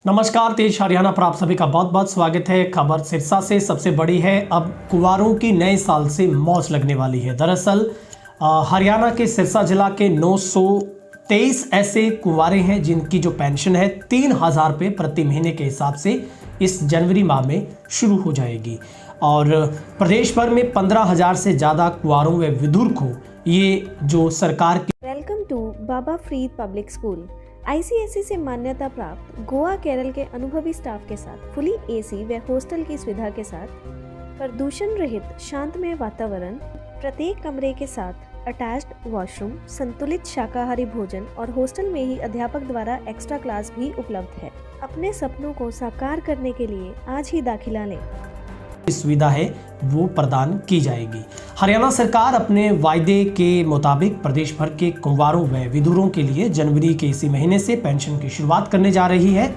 नमस्कार, तेज हरियाणा पर आप सभी का बहुत बहुत स्वागत है। खबर सिरसा से सबसे बड़ी है। अब कुंवारों की नए साल से मौज लगने वाली है। दरअसल हरियाणा के सिरसा जिला के 923 ऐसे कुंवारे हैं जिनकी जो पेंशन है 3000 रुपये प्रति महीने के हिसाब से इस जनवरी माह में शुरू हो जाएगी। और प्रदेश भर में 15,000 से ज़्यादा कुंवारों व विधुर को ये जो सरकार की welcome to Baba Farid public school. ICSE से मान्यता प्राप्त गोवा केरल के अनुभवी स्टाफ के साथ फुली एसी व हॉस्टल की सुविधा के साथ प्रदूषण रहित शांतमय वातावरण, प्रत्येक कमरे के साथ अटैच्ड वॉशरूम, संतुलित शाकाहारी भोजन और हॉस्टल में ही अध्यापक द्वारा एक्स्ट्रा क्लास भी उपलब्ध है। अपने सपनों को साकार करने के लिए आज ही दाखिला लें। सुविधा है वो प्रदान की जाएगी। हरियाणा सरकार अपने वायदे के मुताबिक प्रदेश भर के कुंवारों व विधुरों के लिए जनवरी के इसी महीने से पेंशन की शुरुआत करने जा रही है।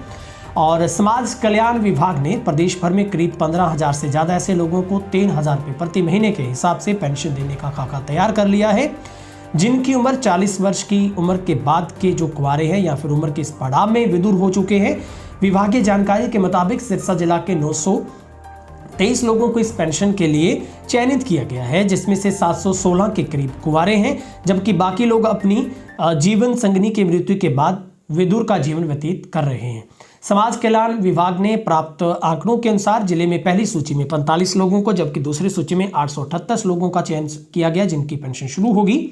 और समाज कल्याण विभाग ने प्रदेश भर में करीब 15,000 से ज़्यादा ऐसे लोगों को 3,000 रुपये प्रति महीने के हिसाब से पेंशन देने का खाका तैयार कर लिया है। जिनकी उम्र 40 वर्ष की उम्र के बाद के जो कुंवारे हैं या फिर उम्र के इस पड़ाव में विधुर हो चुके हैं। विभागीय जानकारी के मुताबिक सिरसा जिला के 923 लोगों को इस पेंशन के लिए चयनित किया गया है, जिसमें से 716 के करीब कुंवारे हैं, जबकि बाकी लोग अपनी जीवन संगिनी की मृत्यु के बाद विधुर का जीवन व्यतीत कर रहे हैं। समाज कल्याण विभाग ने प्राप्त आंकड़ों के अनुसार जिले में पहली सूची में 45 लोगों को, जबकि दूसरी सूची में 838 लोगों का चयन किया गया जिनकी पेंशन शुरू होगी।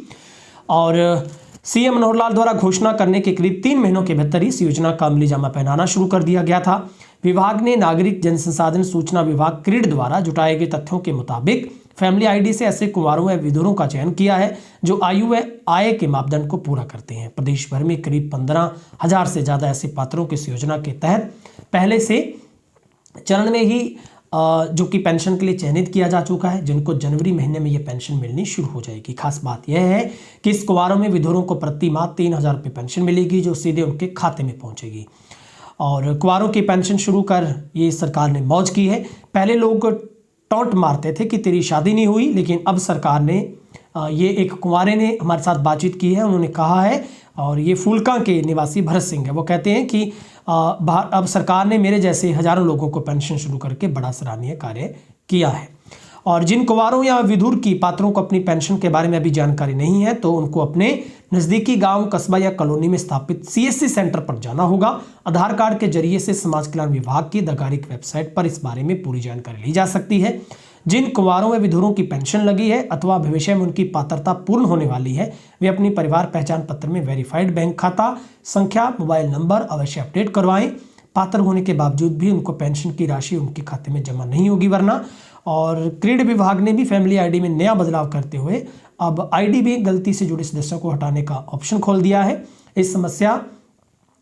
और सीएम मनोहर लाल द्वारा घोषणा करने के करीब 3 महीनों के भीतर इस योजना का अमली जामा पहनाना शुरू कर दिया गया था। विभाग ने नागरिक जनसंसाधन सूचना विभाग क्रीड द्वारा जुटाए गए तथ्यों के मुताबिक फैमिली आईडी से ऐसे कुंवारों व विधुरों का चयन किया है जो आयु व आय के मापदंड को पूरा करते हैं। प्रदेश भर में करीब 15,000 से ज़्यादा ऐसे पात्रों को इस योजना के तहत पहले से चरण में ही जो कि पेंशन के लिए चयनित किया जा चुका है, जिनको जनवरी महीने में ये पेंशन मिलनी शुरू हो जाएगी। खास बात यह है कि इस कुंवारों में विधुरों को प्रति माह 3,000 रुपये पेंशन मिलेगी जो सीधे उनके खाते में पहुंचेगी। और कुंवारों की पेंशन शुरू कर ये सरकार ने मौज की है। पहले लोग टॉन्ट मारते थे कि तेरी शादी नहीं हुई, लेकिन अब सरकार ने ये एक कुंवारे ने हमारे साथ बातचीत की है। उन्होंने कहा है, और ये फूलका के निवासी भरत सिंह है, वो कहते हैं कि अब सरकार ने मेरे जैसे हजारों लोगों को पेंशन शुरू करके बड़ा सराहनीय कार्य किया है। और जिन कुंवारों या विधुर की पात्रों को अपनी पेंशन के बारे में अभी जानकारी नहीं है तो उनको अपने नज़दीकी गांव, कस्बा या कॉलोनी में स्थापित सीएससी सेंटर पर जाना होगा। आधार कार्ड के जरिए से समाज कल्याण विभाग की आधिकारिक वेबसाइट पर इस बारे में पूरी जानकारी ली जा सकती है। जिन कुंवारों व विधुरों की पेंशन लगी है अथवा भविष्य में उनकी पात्रता पूर्ण होने वाली है, वे अपनी परिवार पहचान पत्र में वेरीफाइड बैंक खाता संख्या, मोबाइल नंबर अवश्य अपडेट करवाएं। पात्र होने के बावजूद भी उनको पेंशन की राशि उनके खाते में जमा नहीं होगी वरना। और क्रीड विभाग ने भी फैमिली आईडी में नया बदलाव करते हुए अब आईडी में गलती से जुड़े सदस्यों को हटाने का ऑप्शन खोल दिया है। इस समस्या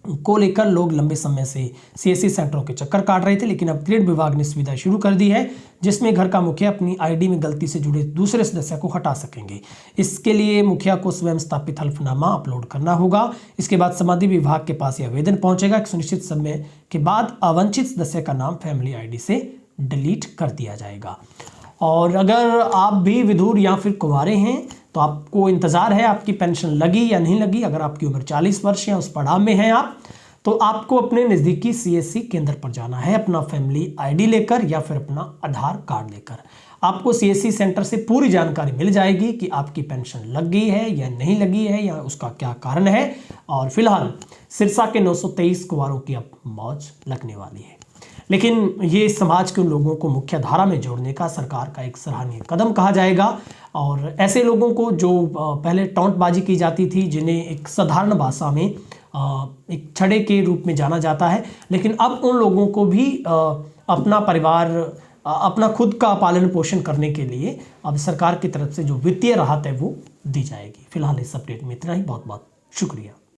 को लेकर लोग लंबे समय से सीएससी सेंटरों के चक्कर काट रहे थे, लेकिन अब क्रीड विभाग ने सुविधा शुरू कर दी है जिसमें घर का मुखिया अपनी आईडी में गलती से जुड़े दूसरे सदस्य को हटा सकेंगे। इसके लिए मुखिया को स्वयं स्थापित हल्फनामा अपलोड करना होगा। इसके बाद समाधि विभाग के पास यह आवेदन पहुंचेगा। एक सुनिश्चित समय के बाद अवांछित सदस्य का नाम फैमिली आईडी से डिलीट कर दिया जाएगा। और अगर आप भी विधुर या फिर कुंवारे हैं तो आपको इंतज़ार है आपकी पेंशन लगी या नहीं लगी। अगर आपकी उम्र 40 वर्ष या उस पड़ाव में है आप, तो आपको अपने नज़दीकी सीएससी केंद्र पर जाना है अपना फैमिली आईडी लेकर या फिर अपना आधार कार्ड लेकर। आपको सीएससी सेंटर से पूरी जानकारी मिल जाएगी कि आपकी पेंशन लग गई है या नहीं लगी है या उसका क्या कारण है। और फिलहाल सिरसा के 923 कुंवारों की अब मौज लगने वाली है। लेकिन ये समाज के उन लोगों को मुख्य धारा में जोड़ने का सरकार का एक सराहनीय कदम कहा जाएगा। और ऐसे लोगों को जो पहले टॉन्टबाजी की जाती थी, जिन्हें एक साधारण भाषा में एक छड़े के रूप में जाना जाता है, लेकिन अब उन लोगों को भी अपना परिवार, अपना खुद का पालन पोषण करने के लिए अब सरकार की तरफ से जो वित्तीय राहत है वो दी जाएगी। फिलहाल इस अपडेट में इतना ही। बहुत बहुत शुक्रिया।